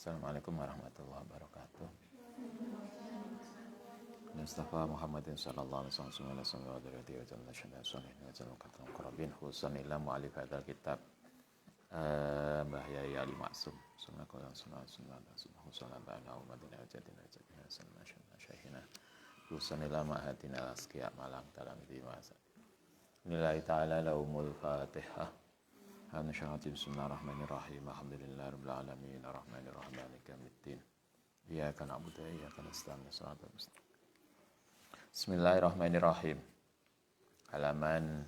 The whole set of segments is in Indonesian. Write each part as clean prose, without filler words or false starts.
Assalamualaikum warahmatullahi wabarakatuh. Mustafa Muhammadin sallallahu alaihi wasallam wa dzurriyyati wa jalla syada salihin wa jalla katam qarabin khususan ila mu'allif hadzal kitab Mbah Yai Ali Maksum sallallahu alaihi wasallam sallallahu alaihi wasallam khususan ila ma'hatina asqiya malam dalam di masa nilai ta'ala laumul fatihah. Bismillahirrahmanirrahim. Alhamdulillahirabbil alamin arrahmanirrahim maliki yaumiddin. Iyyaka na'budu wa iyyaka nasta'in ihdinas mustaqim. Bismillahirrahmanirrahim. Halaman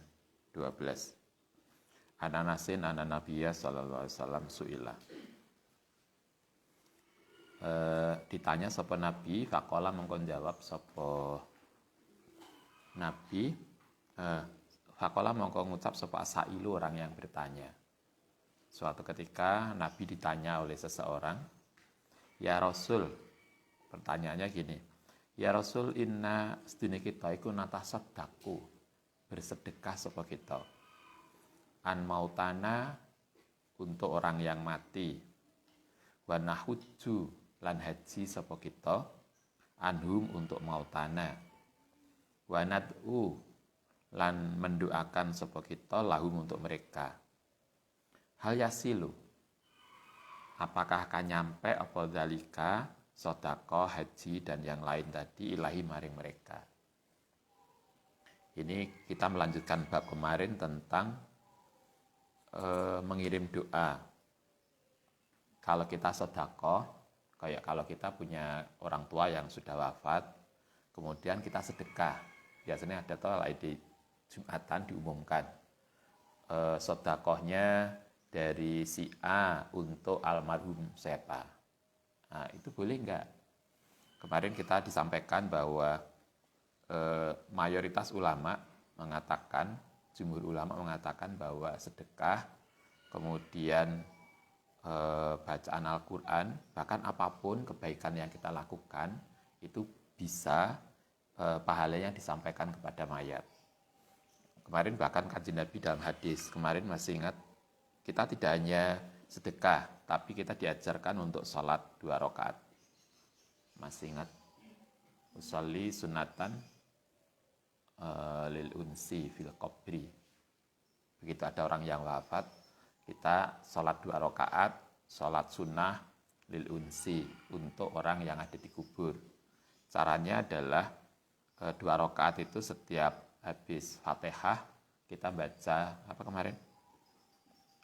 12. Ananasin anan Nabiya sallallahu alaihi wasallam suila. Ditanya sapa nabi, faqala mengkon jawab sapa nabi Fakola mongko ngucap sapa asailu orang yang bertanya. Suatu ketika Nabi ditanya oleh seseorang, "Ya Rasul," pertanyaannya gini, "Ya Rasul, inna sedune kita iku natasaddaqu, bersedekah sapa kita. An mautana untuk orang yang mati. Wa nahujju lan haji sapa kita, anhum untuk mautana. Wa nad'u lan mendoakan sapa kita lahum untuk mereka. Hal yasilu, apakah akan nyampe apa zalika sedekah, haji dan yang lain tadi ilahi maring mereka." Ini kita melanjutkan bab kemarin tentang mengirim doa. Kalau kita sedekah, kayak kalau kita punya orang tua yang sudah wafat, kemudian kita sedekah. Biasanya ada toh di Jumatan diumumkan sedekahnya dari si A untuk almarhum siapa. Nah, itu boleh enggak? Kemarin kita disampaikan bahwa mayoritas ulama mengatakan, jumhur ulama mengatakan bahwa sedekah, kemudian bacaan Al-Quran, bahkan apapun kebaikan yang kita lakukan, itu bisa pahalanya disampaikan kepada mayat. Kemarin bahkan Kanjeng Nabi dalam hadis, kemarin masih ingat, kita tidak hanya sedekah, tapi kita diajarkan untuk sholat 2 rakaat. Masih ingat? Usolli sunatan lil unsi fil qabri. Begitu ada orang yang wafat, kita sholat 2 rakaat, sholat sunnah lil unsi, untuk orang yang ada di kubur. Caranya adalah 2 rakaat itu setiap habis Fatihah kita baca apa kemarin?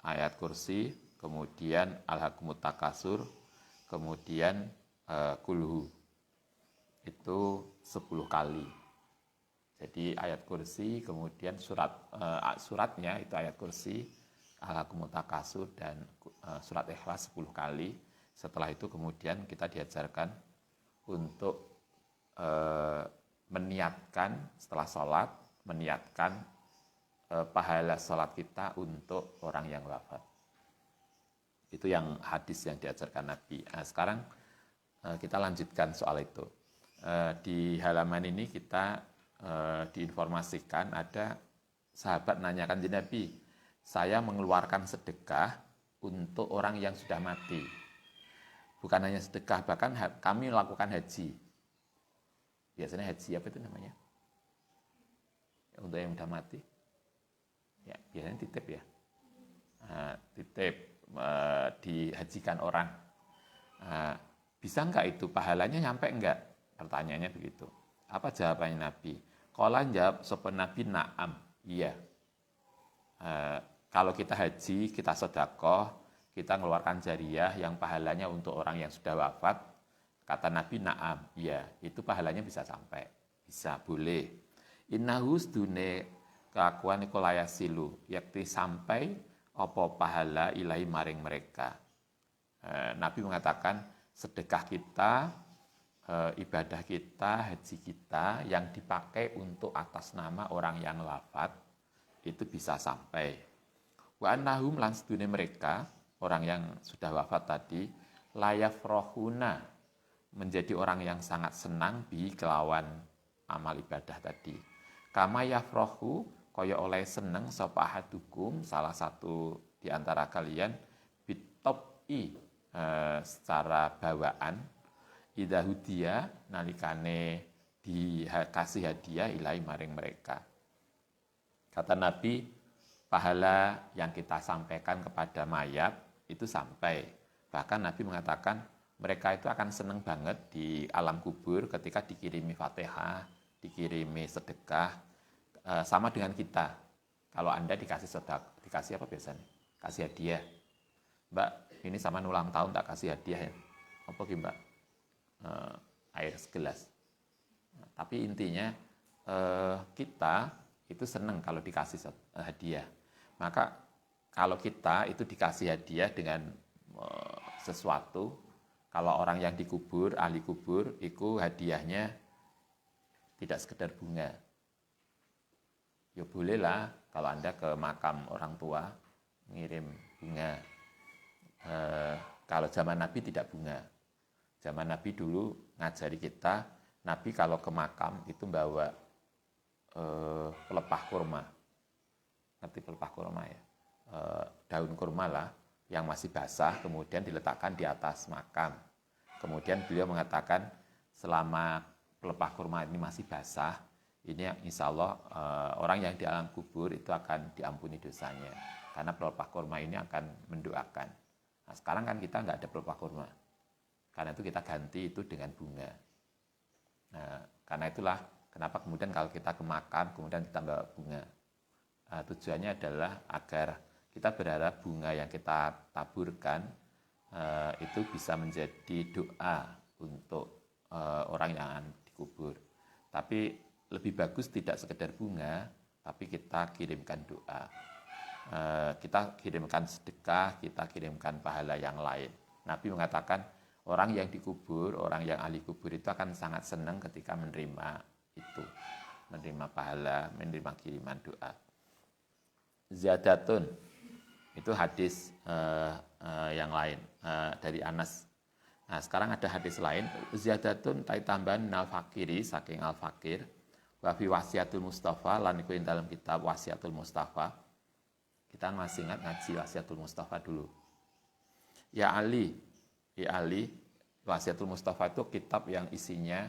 Ayat kursi, kemudian Al-Hakumut Takasur, kemudian Kulhu. Itu 10 kali. Jadi ayat kursi, kemudian suratnya itu ayat kursi, Al-Hakumut Takasur dan surat Ikhlas 10 kali. Setelah itu kemudian kita diajarkan untuk meniatkan setelah sholat, meniatkan pahala sholat kita untuk orang yang wafat. Itu yang hadis yang diajarkan Nabi. Nah, sekarang kita lanjutkan soal itu. Di halaman ini kita diinformasikan ada sahabat nanyakan di Nabi, "Saya mengeluarkan sedekah untuk orang yang sudah mati." Bukan hanya sedekah, bahkan kami melakukan haji. Biasanya haji apa itu namanya? Untuk yang sudah mati, ya biasanya titip ya, titip dihajikan orang. Bisa enggak itu pahalanya nyampe enggak? Pertanyaannya begitu. Apa jawabannya Nabi? Qala jawab sapa Nabi, na'am, iya. Kalau kita haji, kita sedekah, kita mengeluarkan jariyah yang pahalanya untuk orang yang sudah wafat, kata Nabi, na'am, iya, itu pahalanya bisa sampai, bisa, boleh. Innahu sedune kelakuan iku layasilu, yakti sampai apa pahala ilahi maring mereka. Nabi mengatakan sedekah kita, ibadah kita, haji kita yang dipakai untuk atas nama orang yang wafat itu bisa sampai. Wa annahum lan sedune mereka, orang yang sudah wafat tadi, layafrohuna, menjadi orang yang sangat senang bi kelawan amal ibadah tadi. Kama yafrohu, kaya oleh seneng sapa ahadukum, salah satu di antara kalian, bitop secara bawaan idza hudiya nalikane dikasih hadiah ilahi maring mereka. Kata Nabi, pahala yang kita sampaikan kepada mayat itu sampai. Bahkan Nabi mengatakan mereka itu akan senang banget di alam kubur ketika dikirimi Fatihah, dikirimi sedekah, sama dengan kita. Kalau Anda dikasih sedekah, dikasih apa biasanya? Kasih hadiah. Mbak, ini sama ulang tahun tak kasih hadiah ya. Apa ki Mbak? Air segelas. Tapi intinya kita itu senang kalau dikasih hadiah. Maka kalau kita itu dikasih hadiah dengan sesuatu, kalau orang yang dikubur, ahli kubur, itu hadiahnya tidak sekedar bunga. Ya bolehlah kalau Anda ke makam orang tua ngirim bunga. Kalau zaman Nabi tidak bunga. Zaman Nabi dulu ngajari kita, Nabi kalau ke makam itu bawa pelepah kurma. Ngerti pelepah kurma ya? Daun kurma lah yang masih basah kemudian diletakkan di atas makam. Kemudian beliau mengatakan selama pelepah kurma ini masih basah, ini insya Allah orang yang di alam kubur itu akan diampuni dosanya. Karena pelepah kurma ini akan mendoakan. Nah sekarang kan kita nggak ada pelepah kurma. Karena itu kita ganti itu dengan bunga. Nah, karena itulah kenapa kemudian kalau kita ke makam kemudian kita bawa bunga. Tujuannya adalah agar kita berharap bunga yang kita taburkan itu bisa menjadi doa untuk orang yang akan dikubur. Tapi lebih bagus tidak sekedar bunga, tapi kita kirimkan doa. Kita kirimkan sedekah, kita kirimkan pahala yang lain. Nabi mengatakan orang yang dikubur, orang yang ahli kubur itu akan sangat senang ketika menerima itu, menerima pahala, menerima kiriman doa. Ziyadatun, itu hadis yang lain dari Anas. Nah sekarang ada hadis lain, ziyadatun tai tambahan nal fakiri saking al fakir, wa fi wasiatul Mustafa lan iku dalam kitab wasiatul Mustafa. Kita masih ingat ngaji wasiatul Mustafa dulu. Ya Ali, wasiatul Mustafa itu kitab yang isinya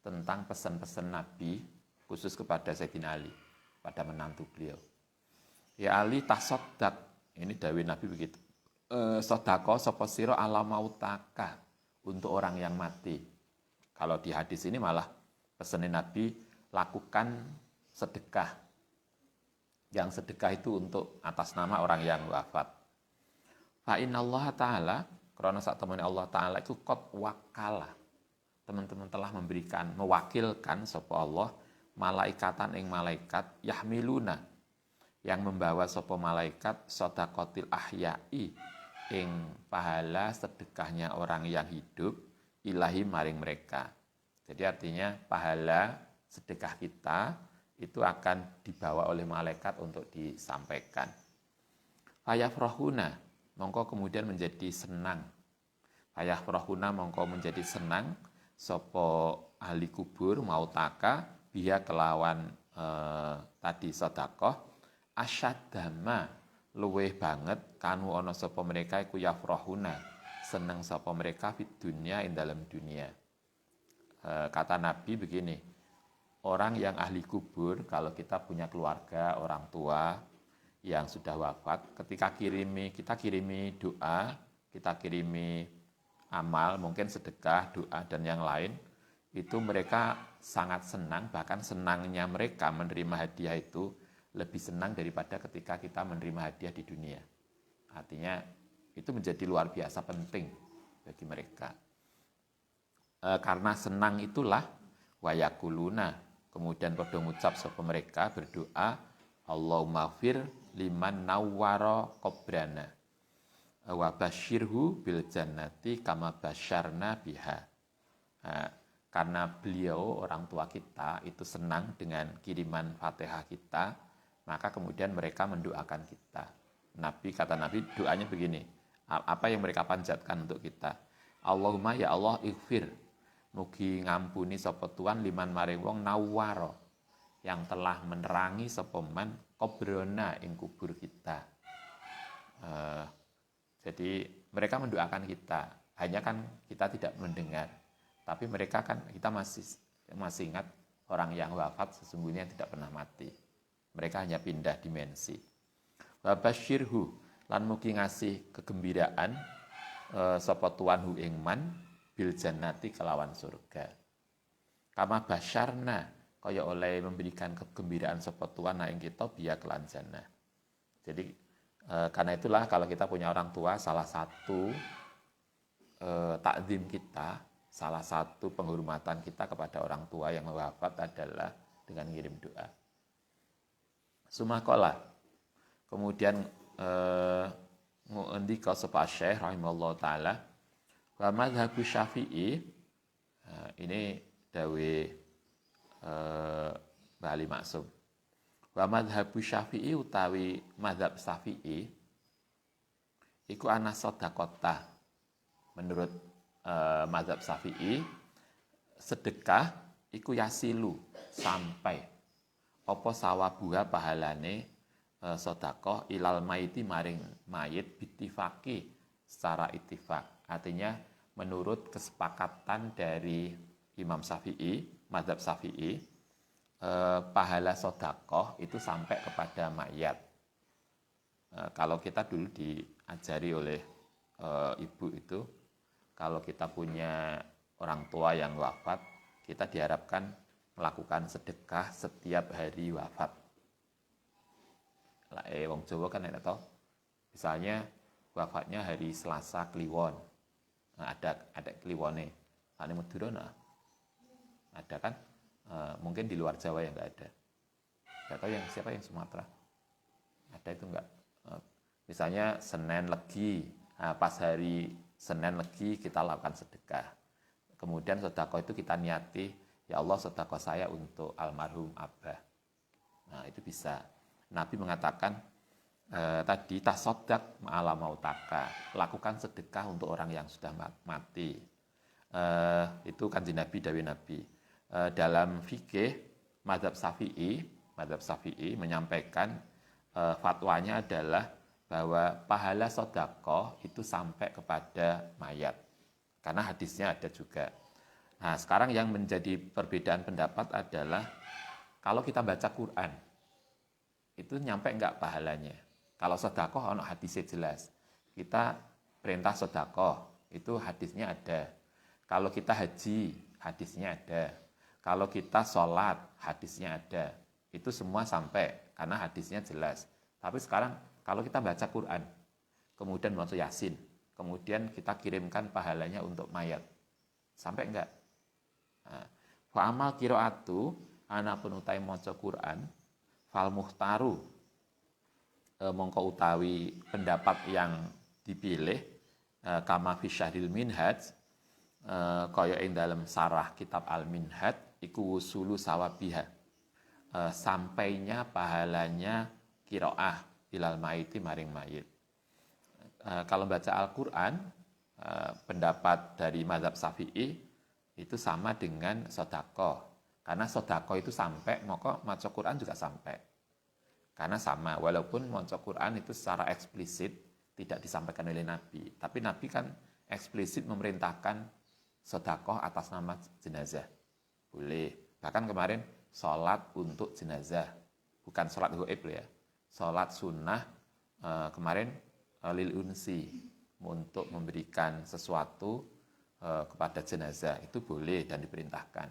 tentang pesan-pesan Nabi khusus kepada Sayyidina Ali, pada menantu beliau. Ya Ali tasodak, ini dawuh Nabi begitu. Sodako sopo siro ala mautaka, untuk orang yang mati. Kalau di hadis ini malah pesanin Nabi lakukan sedekah. Yang sedekah itu untuk atas nama orang yang wafat. Fa innallaha ta'ala, karena saat teman Allah Ta'ala itu qad wakala. Teman-teman telah mewakilkan sapa Allah malaikatan ing malaikat yahmiluna, yang membawa sapa malaikat shadaqatil ahya'i ing pahala sedekahnya orang yang hidup ilahi maring mereka. Jadi artinya pahala sedekah kita itu akan dibawa oleh malaikat untuk disampaikan. Fayafrahuna, mongko kemudian menjadi senang. Fayafrahuna mongko menjadi senang sopo ahli kubur mautaka biha kelawan tadi sedekah asyadama luweh banget kanu ana sapa mereka iku yafrahuna seneng sapa mereka di dunia ing dalam dunia. Kata Nabi begini, orang yang ahli kubur, kalau kita punya keluarga, orang tua yang sudah wafat, ketika kita kirimi doa, kita kirimi amal, mungkin sedekah, doa, dan yang lain, itu mereka sangat senang, bahkan senangnya mereka menerima hadiah itu lebih senang daripada ketika kita menerima hadiah di dunia. Artinya itu menjadi luar biasa penting bagi mereka. Karena senang itulah wayakuluna, kemudian pada ngucap sapa mereka berdoa, Allahumma fir liman nawwara qabrana wa basyirhu bil jannati kama basyarna biha. Karena beliau orang tua kita itu senang dengan kiriman Fatihah kita, maka kemudian mereka mendoakan kita. Kata Nabi doanya begini, apa yang mereka panjatkan untuk kita? Allahumma ya Allah ighfir, mugi ngampuni sapa Tuhan liman maring wong nawwara, yang telah menerangi sapa man qabrona ing kubur kita. Jadi mereka mendoakan kita, hanya kan kita tidak mendengar. Tapi mereka kan kita masih ingat orang yang wafat sesungguhnya tidak pernah mati. Mereka hanya pindah dimensi. Wa basyirhu lan mugi ngasih kegembiraan sapa tuan hu ing man bil jannati kelawan surga. Kama basyarna kaya oleh memberikan kegembiraan sapa tuan ing kita biya kelan jannah. Jadi karena itulah kalau kita punya orang tua, salah satu takzim kita, salah satu penghormatan kita kepada orang tua yang wafat adalah dengan ngirim doa. Sumakola, kemudian ngendika sapa Syekh rahimallahu taala, wa madzhabu Syafi'i, ini dawe Mbah Maksum. Wa madzhabu Syafi'i utawi madzhab Syafi'i iku ana sedekah. Menurut madzhab Syafi'i, sedekah iku yasilu sampai apa sawabuha pahalane sedekah ilal maiti maring mayit bitifaki secara ittifaq. Artinya menurut kesepakatan dari Imam Syafi'i, madzhab Syafi'i, pahala sedekah itu sampai kepada mayat. Kalau kita dulu diajari oleh ibu itu, kalau kita punya orang tua yang wafat, kita diharapkan melakukan sedekah setiap hari wafat. Wong Jawa kan enak toh. Misalnya wafatnya hari Selasa Kliwon. Nah, ada Kliwone. Ane Madura nah. Ada kan? Mungkin di luar Jawa yang enggak ada. Enggak tahu yang siapa yang Sumatera. Ada itu enggak? Misalnya Senin Legi. Nah, pas hari Senin Legi kita lakukan sedekah. Kemudian sedekah itu kita niati, ya Allah sedekah saya untuk almarhum Abah. Nah, itu bisa. Nabi mengatakan tadi tasodak ma'ala mautaka, lakukan sedekah untuk orang yang sudah mati. Itu kanjeng Nabi, dawuh Nabi. Dalam fikih mazhab Syafi'i menyampaikan fatwanya adalah bahwa pahala sedekah itu sampai kepada mayat. Karena hadisnya ada juga. Nah, sekarang yang menjadi perbedaan pendapat adalah kalau kita baca Quran, itu nyampe enggak pahalanya. Kalau sedekah ono hadisnya jelas. Kita perintah sedekah, itu hadisnya ada. Kalau kita haji, hadisnya ada. Kalau kita sholat, hadisnya ada. Itu semua sampai, karena hadisnya jelas. Tapi sekarang, kalau kita baca Quran, kemudian baca Yasin, kemudian kita kirimkan pahalanya untuk mayat. Sampai enggak? Fa amal qiraatu ana penutai maca Quran fal muhtaru mongko utawi pendapat yang dipilih kama fi syahril minhaj kaya ing dalam sarah kitab al-minhaj iku wusulu sawabiha sampainya pahalanya qiraah ilal maiti maring mayit. Kalau baca Al-Qur'an pendapat dari mazhab Syafi'i itu sama dengan sedekah. Karena sedekah itu sampai, maka maca Quran juga sampai. Karena sama, walaupun maca Quran itu secara eksplisit tidak disampaikan oleh Nabi. Tapi Nabi kan eksplisit memerintahkan sedekah atas nama jenazah. Boleh. Bahkan kemarin sholat untuk jenazah. Bukan sholat gaib ya. Sholat sunnah kemarin lil unsi. Untuk memberikan sesuatu kepada jenazah. Itu boleh dan diperintahkan.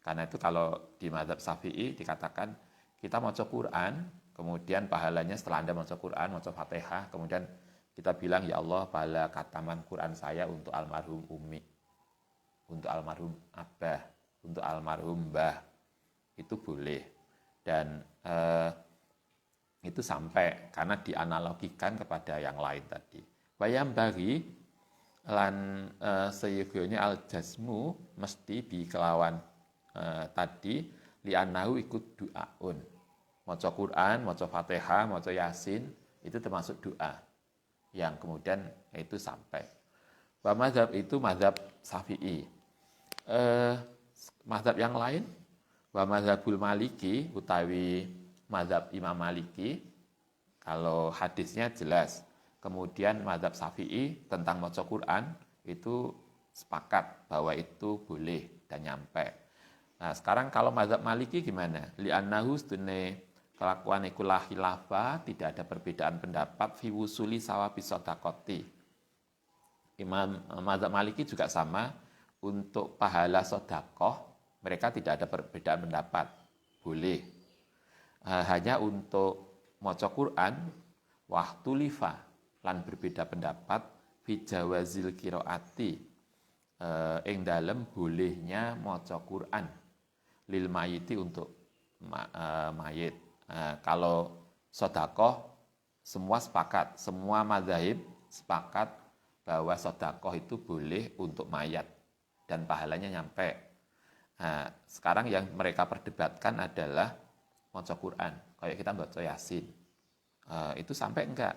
Karena itu kalau di mazhab Syafi'i dikatakan kita maca Quran, kemudian pahalanya setelah Anda maca Quran, maca Fatihah, kemudian kita bilang ya Allah pahala khataman Quran saya untuk almarhum Umi, untuk almarhum Abah, untuk almarhum Mbah. Itu boleh. Dan itu sampai karena dianalogikan kepada yang lain tadi. Bayam bagi lan sayyidnya al-jazmu mesti bi kelawan tadi li'annahu ikut du'aun. Maca Quran, maca Fatihah, maca Yasin itu termasuk doa yang kemudian itu sampai. Wa mazhab itu mazhab Syafi'i. Mazhab yang lain wa mazhabul Maliki utawi mazhab Imam Maliki kalau hadisnya jelas Kemudian mazhab Syafi'i tentang maca Quran itu sepakat bahwa itu boleh dan nyampe. Nah, sekarang kalau mazhab Maliki gimana? Li'annahu stune kelakuan ikulah khilafah, tidak ada perbedaan pendapat fi wusuli sawabi sodakoti. Imam mazhab Maliki juga sama, untuk pahala sodakoh mereka tidak ada perbedaan pendapat, boleh. Hanya untuk maca Quran waktu lifa lan berbeda pendapat fi jawazil qiraati ing dalem bolehnya maca Quran lil mayiti untuk mayit. Kalau sodakoh semua sepakat, semua mazhab sepakat bahwa sodakoh itu boleh untuk mayat dan pahalanya nyampe. Nah, sekarang yang mereka perdebatkan adalah maca Quran, kayak kita baca Yasin. Itu sampai enggak?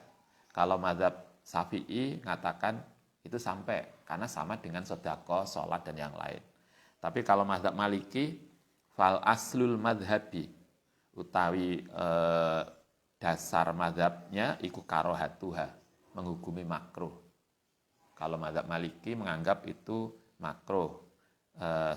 Kalau mazhab Syafi'i mengatakan itu sampai, karena sama dengan sedekah, sholat, dan yang lain. Tapi kalau mazhab Maliki, fal aslul madhabi, utawi dasar mazhabnya iku karohatuha, menghukumi makruh. Kalau mazhab Maliki menganggap itu makruh,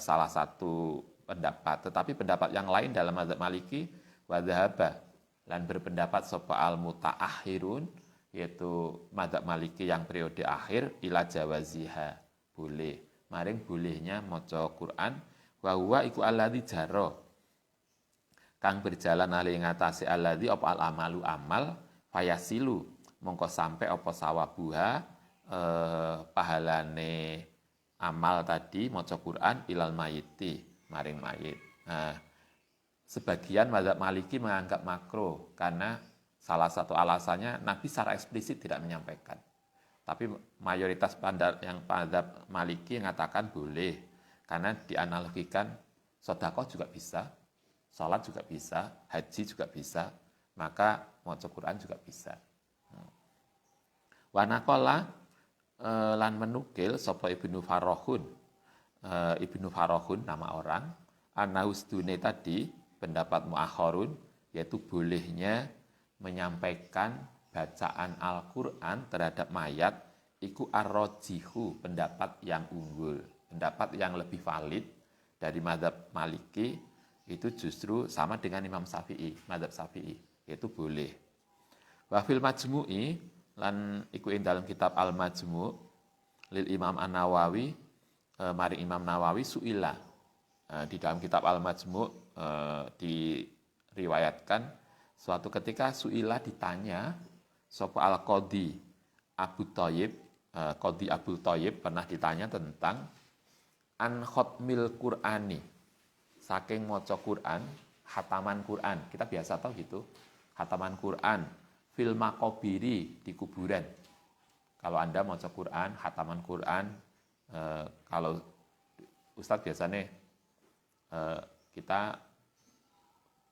salah satu pendapat. Tetapi pendapat yang lain dalam mazhab Maliki wadhaba dan berpendapat sapa al mutaakhirun, yaitu mazhab Maliki yang periode akhir, ila jawaziha, boleh. Maring bolehnya maca Quran wa huwa iku alladzi jara, kang berjalan ali ngatasi alladzi apa al amalu amal fayasilu mongko sampai apa sawabuha pahalane amal tadi maca Quran ilal mayiti, maring mayit. Nah, sebagian mazhab Maliki menganggap makruh karena salah satu alasannya Nabi secara eksplisit tidak menyampaikan. Tapi mayoritas yang mazhab Maliki mengatakan boleh karena dianalogikan sedekah juga bisa, salat juga bisa, haji juga bisa, maka maca Quran juga bisa. Wa naqala lan menukil sapa Ibnu Farahun. Ibnu Farahun nama orang, anaustune tadi pendapat muakhirun, yaitu bolehnya menyampaikan bacaan Al-Qur'an terhadap mayat iku ar-rajihu, pendapat yang unggul, pendapat yang lebih valid dari mazhab Maliki, itu justru sama dengan Imam Syafi'i, mazhab Syafi'i, yaitu boleh. Wa fil majmu'i lan iku ing dalam kitab Al-Majmu' lil Imam An-Nawawi, mari Imam Nawawi suila, di dalam kitab Al-Majmu' diriwayatkan suatu ketika suila ditanya sapa Al-Qadhi Abu Thayyib, Qadhi Abu Thayyib pernah ditanya tentang an khatmil Qur'ani, saking maca Quran, khataman Quran. Kita biasa tahu gitu, khataman Quran fil maqabiri, di kuburan. Kalau Anda maca Quran, khataman Quran, kalau Ustadz biasanya kita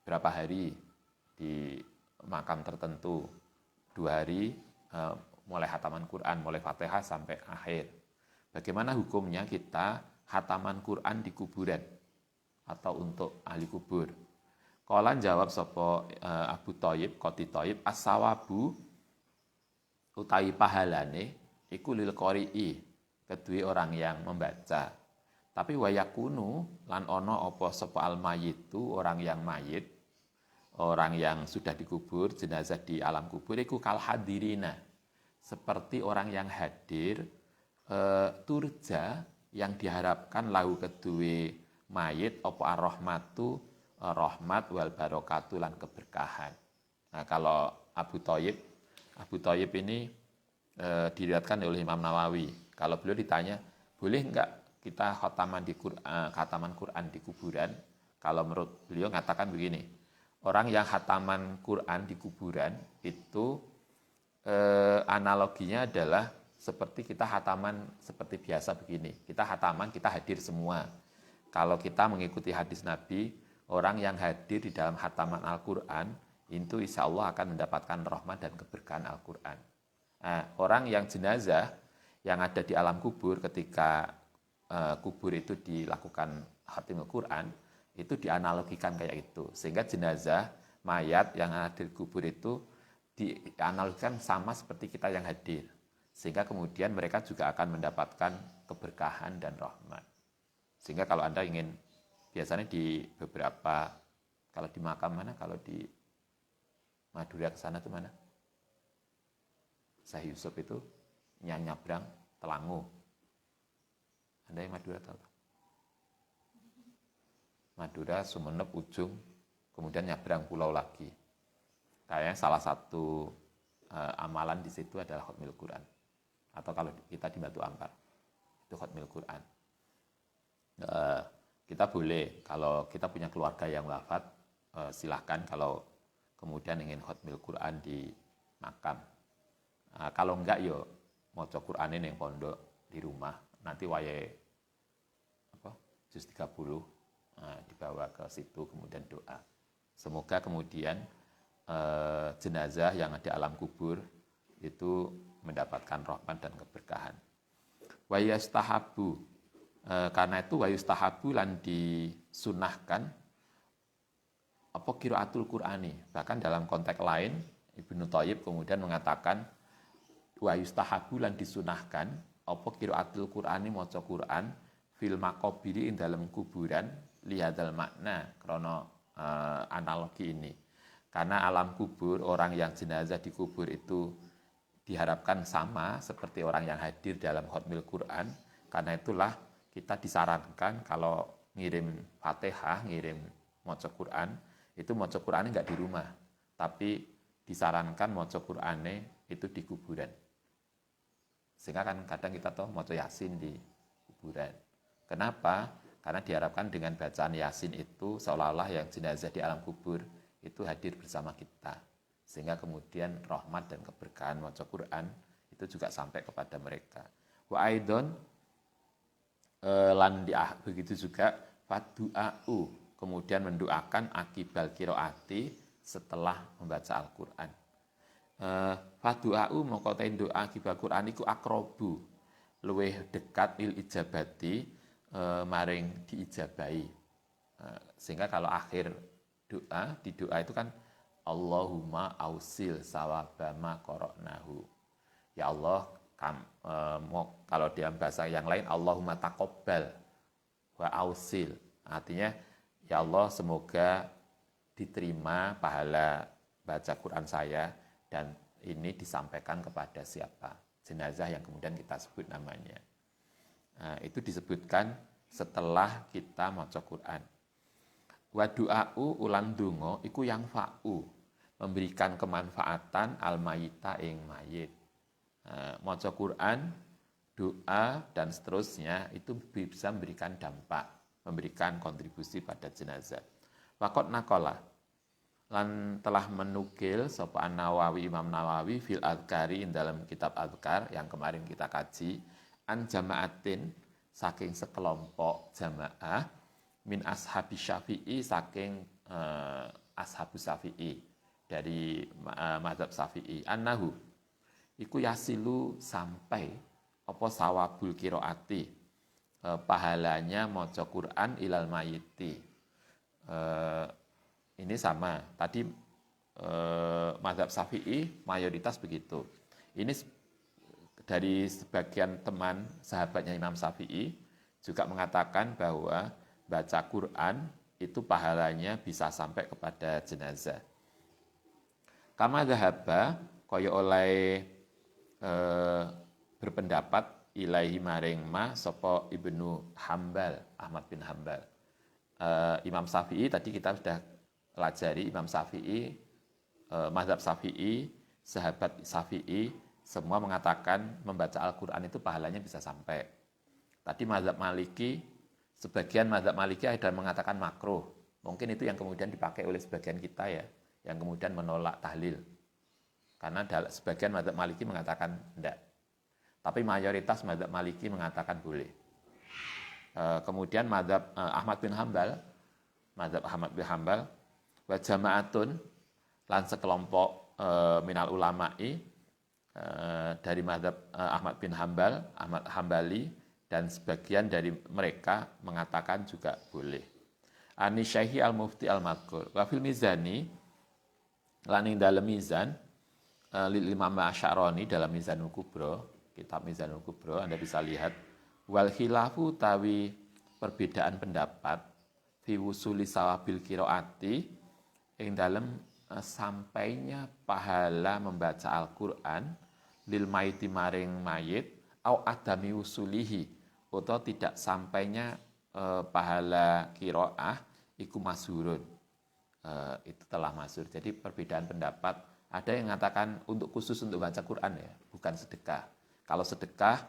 berapa hari di makam tertentu, 2 hari mulai khataman Quran, mulai Fatihah sampai akhir. Bagaimana hukumnya kita khataman Quran di kuburan atau untuk ahli kubur? Qalan jawab sapa Abu Thayyib, Qadhi Thayyib, as-sawabu utawi pahalane iku lil qari'i, kedue orang yang membaca. Tapi wayakunu lan ono apa sapa al mayitu, orang yang mayit, orang yang sudah dikubur, jenazah di alam kubur iku kal hadirina, seperti orang yang hadir, turja yang diharapkan lahu kedue mayit apa ar-rahmatu, rahmat wal barokatu lan keberkahan. Nah, kalau Abu Thayyib ini diriwayatkan oleh Imam Nawawi. Kalau beliau ditanya, boleh enggak kita khataman Quran di kuburan? Kalau menurut beliau mengatakan begini, orang yang khataman Quran di kuburan itu analoginya adalah seperti kita khataman seperti biasa begini. Kita khataman, kita hadir semua. Kalau kita mengikuti hadis Nabi, orang yang hadir di dalam khataman Al-Quran itu insya Allah akan mendapatkan rahmat dan keberkahan Al-Quran. Nah, orang yang jenazah yang ada di alam kubur ketika kubur itu dilakukan khatimul Quran, itu dianalogikan kayak itu. Sehingga jenazah mayat yang ada di kubur itu dianalogikan sama seperti kita yang hadir. Sehingga kemudian mereka juga akan mendapatkan keberkahan dan rahmat. Sehingga kalau Anda ingin, biasanya di beberapa, kalau di makam mana, kalau di Madura ke sana itu mana? Syekh Yusuf itu nyabrang Telangu. Anda yang Madura tahu? Madura, Sumeneb, Ujung, kemudian nyabrang pulau lagi. Kayaknya salah satu amalan di situ adalah khatmil Quran. Atau kalau kita di Batu Ampar, itu khatmil Quran. Kita boleh, kalau kita punya keluarga yang wafat, silahkan kalau kemudian ingin khatmil Quran di makam. Kalau enggak, yo maca Qur'ane ning pondok di rumah, nanti wayahe juz 30 dibawa ke situ kemudian doa. Semoga kemudian jenazah yang ada alam kubur itu mendapatkan rahmat dan keberkahan. Wa yastahabu, karena itu wa yustahabu lan disunahkan apa qiraatul Qur'ani. Bahkan dalam konteks lain Ibnu Thayyib kemudian mengatakan wa yustahabu lan disunahkan apa qiraatul Qur'ani maca Qur'an fil maqabiri ing dalam kuburan lihadal makna krana analogi ini. Karena alam kubur, orang yang jenazah dikubur itu diharapkan sama seperti orang yang hadir dalam khatmil Quran. Karena itulah kita disarankan kalau ngirim Fatihah, ngirim maca Quran, itu maca Quran enggak di rumah, tapi disarankan maca Qur'ane itu di kuburan. Sehingga kan kadang kita tahu maca Yasin di kuburan. Kenapa? Karena diharapkan dengan bacaan Yasin itu seolah-olah yang jenazah di alam kubur itu hadir bersama kita. Sehingga kemudian rahmat dan keberkahan maca Quran itu juga sampai kepada mereka. Wa aidon lan begitu juga fadu'au, kemudian mendoakan akibal qiraati setelah membaca Al-Qur'an. Fadu'au moko doa akibal Qur'an iku akrobu, luwih dekat il ijabati maring diijabahi. Sehingga kalau akhir doa, di doa itu kan Allahumma ausil sawabama qara'nahu. Ya Allah, kalau dalam bahasa yang lain Allahumma taqabbal wa ausil. Artinya ya Allah semoga diterima pahala baca Quran saya dan ini disampaikan kepada siapa? Jenazah yang kemudian kita sebut namanya. Itu disebutkan setelah kita maca Quran. Wa du'a'u ulan donga iku yang fa'u, memberikan kemanfaatan al-mayita ing mayit. Maca Quran, doa dan seterusnya itu bisa memberikan dampak, memberikan kontribusi pada jenazah. Waqat naqala lan telah menukil sapa Nawawi, Imam Nawawi fil Adhkari dalam kitab Adhkar yang kemarin kita kaji, an jamaatin saking sekelompok jamaah min ashabi Syafi'i saking ashabus Syafi'i dari mazhab Syafi'i annahu iku yasilu sampai apa sawabul qiraati pahalanya maca Quran ilal mayiti. Ini sama tadi mazhab Syafi'i mayoritas begitu. Ini dari sebagian teman sahabatnya Imam Syafi'i juga mengatakan bahwa baca Quran itu pahalanya bisa sampai kepada jenazah. Kama dhahaba kaya oleh berpendapat ilaihi maring ma sapa Ibnu Hambal, Ahmad bin Hambal. Imam Syafi'i tadi kita sudah pelajari Imam Syafi'i, mazhab Syafi'i, sahabat Syafi'i semua mengatakan membaca Al-Qur'an itu pahalanya bisa sampai. Tadi mazhab Maliki, sebagian mazhab Maliki ada mengatakan makruh. Mungkin itu yang kemudian dipakai oleh sebagian kita ya, yang kemudian menolak tahlil. Karena sebagian mazhab Maliki mengatakan tidak. Tapi mayoritas mazhab Maliki mengatakan boleh. Kemudian mazhab Ahmad bin Hambal, mazhab Ahmad bin Hambal, wa jama'atun lan sekelompok minal ulama'i dari mazhab Ahmad bin Hambal, Ahmad Hambali, dan sebagian dari mereka mengatakan juga boleh. Ani Syaihi al-Mufti al-Madkur wa fil mizani lan ing dalem mizan lil Imam Asy'arani dalam Mizanul Kubro, kitab Mizanul Kubro Anda bisa lihat wal khilafu tawi perbedaan pendapat fi wusuli sawabil qiraati ing dalam sampainya pahala membaca Al-Qur'an lil maiti maring mayit au adami usulihi atau tidak sampainya pahala qiraah iku masyhurun. Itu telah masyhur. Jadi perbedaan pendapat ada yang mengatakan untuk khusus untuk baca Quran ya, bukan sedekah. Kalau sedekah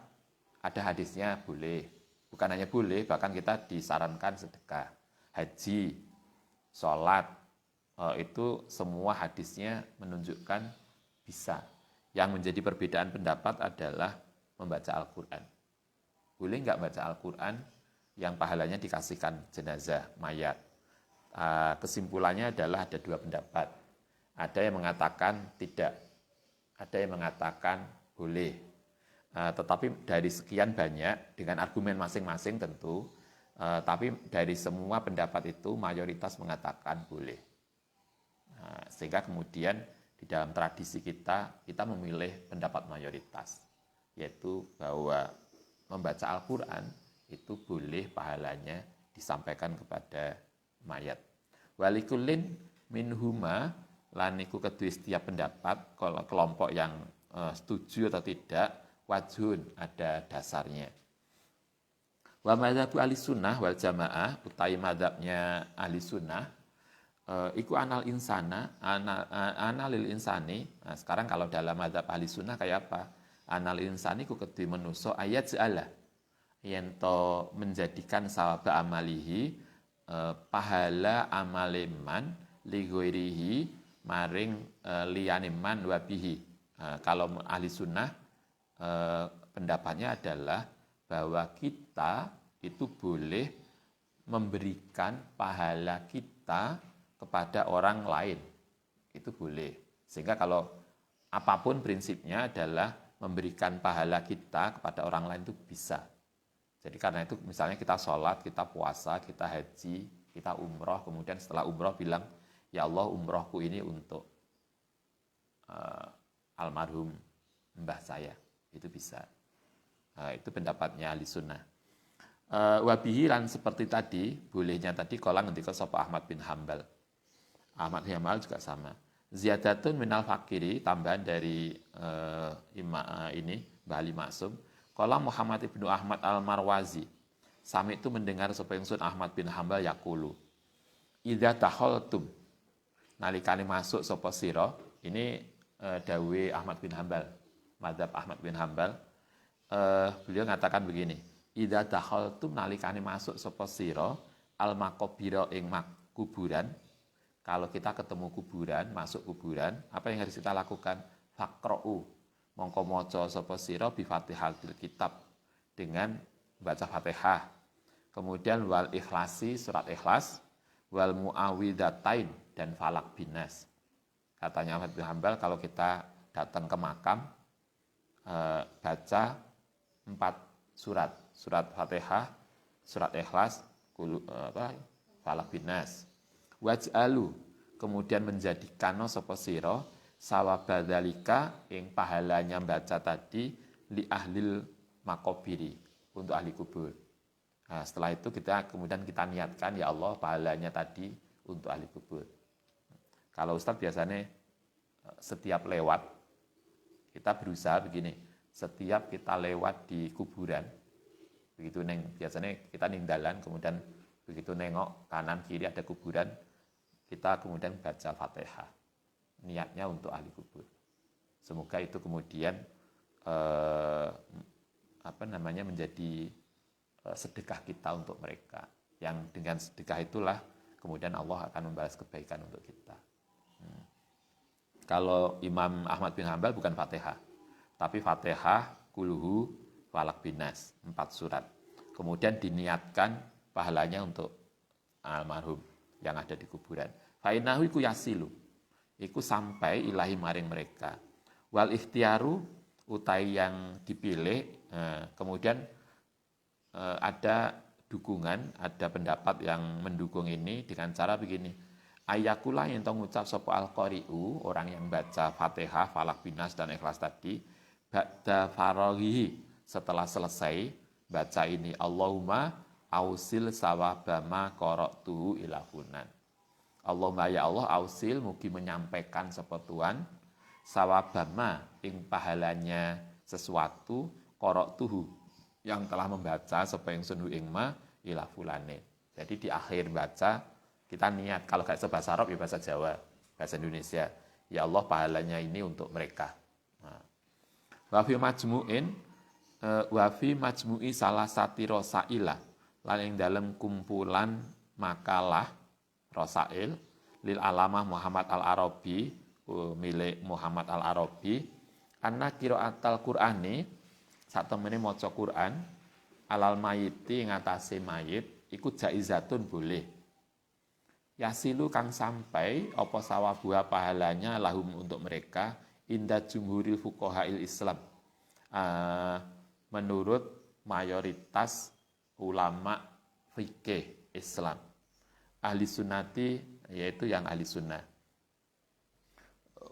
ada hadisnya boleh. Bukan hanya boleh, bahkan kita disarankan sedekah. Haji, sholat, itu semua hadisnya menunjukkan bisa. Yang menjadi perbedaan pendapat adalah membaca Al-Quran. Boleh nggak baca Al-Quran yang pahalanya dikasihkan jenazah, mayat? Kesimpulannya adalah ada dua pendapat. Ada yang mengatakan tidak, ada yang mengatakan boleh. Tetapi dari sekian banyak, dengan argumen masing-masing tentu, tapi dari semua pendapat itu mayoritas mengatakan boleh. Sehingga kemudian di dalam tradisi kita memilih pendapat mayoritas, yaitu bahwa membaca Al-Quran itu boleh pahalanya disampaikan kepada mayat. Walikullin minhuma lan iku kedue setiap pendapat kalau kelompok yang setuju atau tidak wajhun ada dasarnya. Wa madzhabu ahli sunnah wal jamaah utawi madzhabnya ahli sunnah iku anal insana analil insani. Nah, sekarang kalau dalam madzhab ahli sunnah kayak apa? Anal insani ku kedue manusa ayat ja'ala yen to menjadikan sawaba amalihi pahala amaleman li ghairihi maring liyane man wa bihi. Kalau ahli sunnah pendapatnya adalah bahwa kita itu boleh memberikan pahala kita kepada orang lain. Itu boleh. Sehingga kalau apapun prinsipnya adalah memberikan pahala kita kepada orang lain itu bisa. Jadi karena itu misalnya kita sholat, kita puasa, kita haji, kita umroh, kemudian setelah umroh bilang, ya Allah umrohku ini untuk almarhum mbah saya. Itu bisa. Itu pendapatnya ahli sunnah. Wabihi lan seperti tadi, bolehnya tadi kalau ngendika sapa Ahmad bin Hambal. Ahmad bin Hambal juga sama. Ziyadatun minal fakiri, tambahan dari ini, Mbah Ali Maksum. Qala Muhammad ibnu Ahmad al-Marwazi. Sami itu mendengar sapa ingsun Ahmad bin Hambal yaqulu. Idza takhaltum nalikane masuk sapa sira, ini dawe Ahmad bin Hambal, mazhab Ahmad bin Hambal. Beliau mengatakan begini, idza takhaltum nalikane masuk sapa sira al-maqabira ing kuburan. Kalau kita ketemu kuburan, masuk kuburan, apa yang harus kita lakukan? Faqra'u, mongko maca sapa sira bi Fatihatil kitab, dengan baca Fatihah. Kemudian wal ikhlasi, surat Ikhlas, wal muawwidzatain dan Falak binas. Katanya Ahmad bin Hambal, kalau kita datang ke makam baca 4 surat, surat Fatihah, surat Ikhlas, Falak binas. Waj'alu, kemudian menjadikan sapa sira sawabadzalika ing pahalanya baca tadi li ahlil makobiri, untuk ahli kubur. Nah, setelah itu kemudian kita niatkan, ya Allah pahalanya tadi untuk ahli kubur. Kalau Ustadz biasanya setiap lewat kita berusaha begini, setiap kita lewat di kuburan, begitu biasanya kita ninggalan, kemudian begitu nengok kanan kiri ada kuburan, kita kemudian baca Fatihah, niatnya untuk ahli kubur. Semoga itu kemudian menjadi sedekah kita untuk mereka, yang dengan sedekah itulah kemudian Allah akan membalas kebaikan untuk kita. Kalau Imam Ahmad bin Hambal bukan Fatihah, tapi Fatihah, Kulhu, Falak binas, 4 surat. Kemudian diniatkan pahalanya untuk almarhum yang ada di kuburan. Fa'inahu iku yasilu, iku sampai ilahi maring mereka. Wal ikhtiaru, utai yang dipilih, kemudian ada dukungan, ada pendapat yang mendukung ini dengan cara begini. Ayakula yang ngucap sapa al-qari'u, orang yang baca Fatihah, Falak, Binas dan Ikhlas tadi, ba'da faraghihi, setelah selesai baca ini, Allahumma ausil sawabama qara'tuhu ila funan. Allahumma ya Allah ausil mugi menyampaikan sapa Tuhan sawabama ing pahalanya sesuatu qara'tuhu yang telah membaca sapa ingsun ing ma ila fulane. Jadi di akhir baca kita niat, kalau gak bahasa Arab ya bahasa Jawa, bahasa Indonesia. Ya Allah pahalanya ini untuk mereka. Wa fi majmu'in wa fi majmu'i salah sati rosaila, lan ing dalam kumpulan makalah rosail lil alamah Muhammad al-Arabi, milik Muhammad al-Arabi, anna qiraatal Qur'ani satemene maca Qur'an alal mayiti ngatasi mayit iku jaizatun boleh. Yasilu kang sampai apa sawabuha pahalanya lahum untuk mereka inda jumhuril fuqahail Islam, menurut mayoritas ulama fikih Islam, ahli sunnati, yaitu yang ahli sunnah.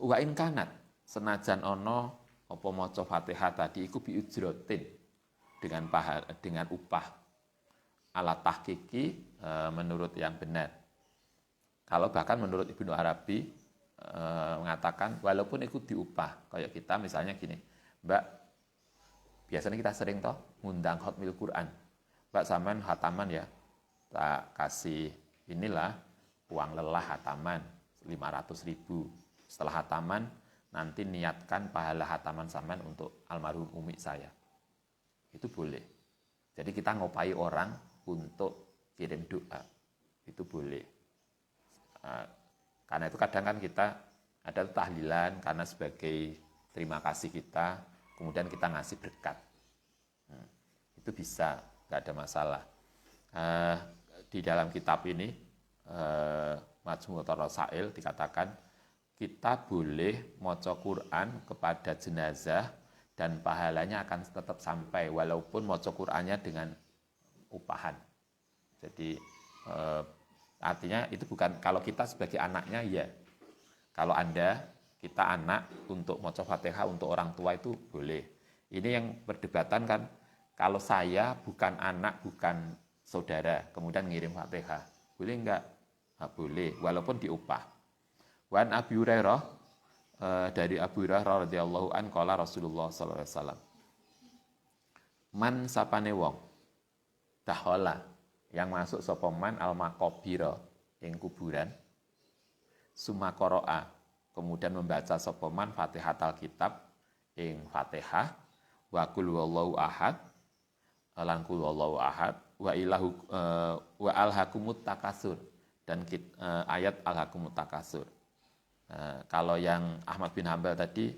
Wa in kanat, senajan ono apa maca Fatihah tadi iku biujrotin, dengan upah ala tahqiqi, menurut yang benar. Kalau bahkan menurut Ibnu Arabi mengatakan walaupun ikut diupah, kayak kita misalnya gini, Mbak, biasanya kita sering toh ngundang khatmil Quran, Mbak sampean hataman ya, tak kasih inilah uang lelah hataman 500.000. Setelah hataman nanti niatkan pahala hataman sampean untuk almarhum umi saya. Itu boleh. Jadi kita ngopai orang untuk kirim doa, itu boleh. Karena itu kadang kan kita ada tahlilan karena sebagai terima kasih kita, kemudian kita ngasih berkat. Itu bisa, nggak ada masalah. Di dalam kitab ini Majmu' Rasail dikatakan kita boleh maca Quran kepada jenazah dan pahalanya akan tetap sampai walaupun maca Qurannya dengan upahan. Jadi artinya itu bukan kalau kita sebagai anaknya ya. Kalau Anda, kita anak untuk maca Fatihah untuk orang tua itu boleh. Ini yang perdebatan kan, kalau saya bukan anak, bukan saudara, kemudian ngirim Fatihah, boleh enggak? Nah, boleh, walaupun diupah. Wan Abi Hurairah, dari Abu Hurairah radhiyallahu an qala Rasulullah sallallahu alaihi wasallam. Man sapane wong dahola yang masuk sapa man al maqabira ing kuburan sumakoroa, kemudian membaca sapa man Fatihatal kitab ing Fatihah wa qul huwallahu ahad lan qul huwallahu ahad wa ilahu wa alhaqumut takasur dan ayat alhaqumut takasur. Kalau yang Ahmad bin Hambal tadi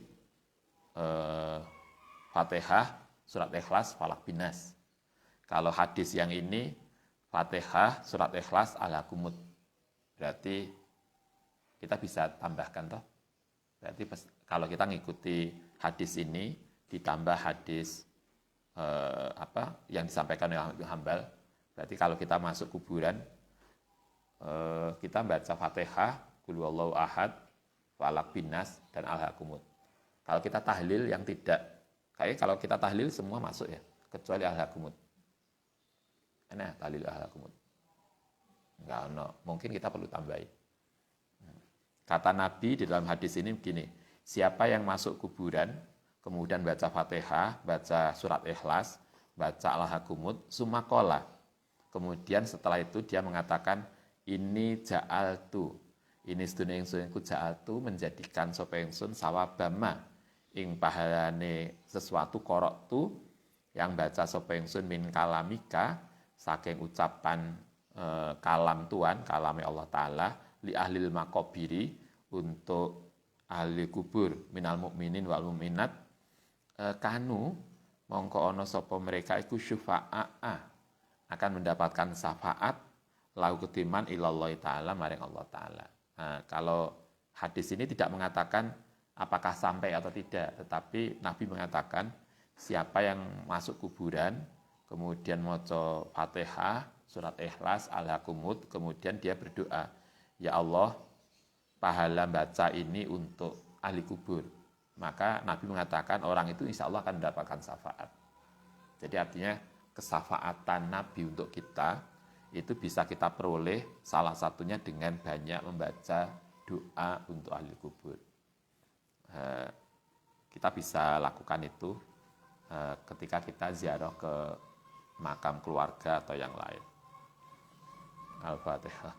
Fatihah, surat Ikhlas, Falak, Binas. Kalau hadis yang ini Fatihah, surat Ikhlas, alhaqumut. Berarti kita bisa tambahkan toh. Berarti kalau kita ngikuti hadis ini ditambah hadis yang disampaikan oleh Ahmad bin Hambal, berarti kalau kita masuk kuburan kita baca Fatihah, qul huwallahu ahad, Falak, Binas dan alhaqumut. Kalau kita tahlil yang tidak, kayak kalau kita tahlil semua masuk ya, kecuali alhaqumut. Nah, tahlil alhaqumut. Enggak ono, mungkin kita perlu tambahin. Kata Nabi di dalam hadis ini begini, siapa yang masuk kuburan, kemudian baca Fatihah, baca surat Ikhlas, baca alhaqumut, sumakola. Kemudian setelah itu dia mengatakan, ini ja'altu, ini sedune ingsun ku ja'altu menjadikan sapa ingsun sawabama ing pahalane sesuatu qara'tu yang baca sapa ingsun min kalamika saking ucapan kalam Tuhan, kalame Allah Ta'ala li ahlil maqabiri untuk ahli kubur minal mukminin wal mukminat kanu mongko ana sapa mereka iku syufa'a akan mendapatkan syafaat lau ketiman ilallah Ta'ala maring Allah Ta'ala. Nah, kalau hadis ini tidak mengatakan apakah sampai atau tidak, tetapi Nabi mengatakan siapa yang masuk kuburan kemudian maca Fatihah, surat Ikhlas, alhaqumut, kemudian dia berdoa, ya Allah, pahala baca ini untuk ahli kubur, maka Nabi mengatakan orang itu insya Allah akan mendapatkan syafaat. Jadi artinya kesafaatan Nabi untuk kita itu bisa kita peroleh salah satunya dengan banyak membaca doa untuk ahli kubur. Kita bisa lakukan itu ketika kita ziarah ke makam keluarga atau yang lain. Al-Fatihah.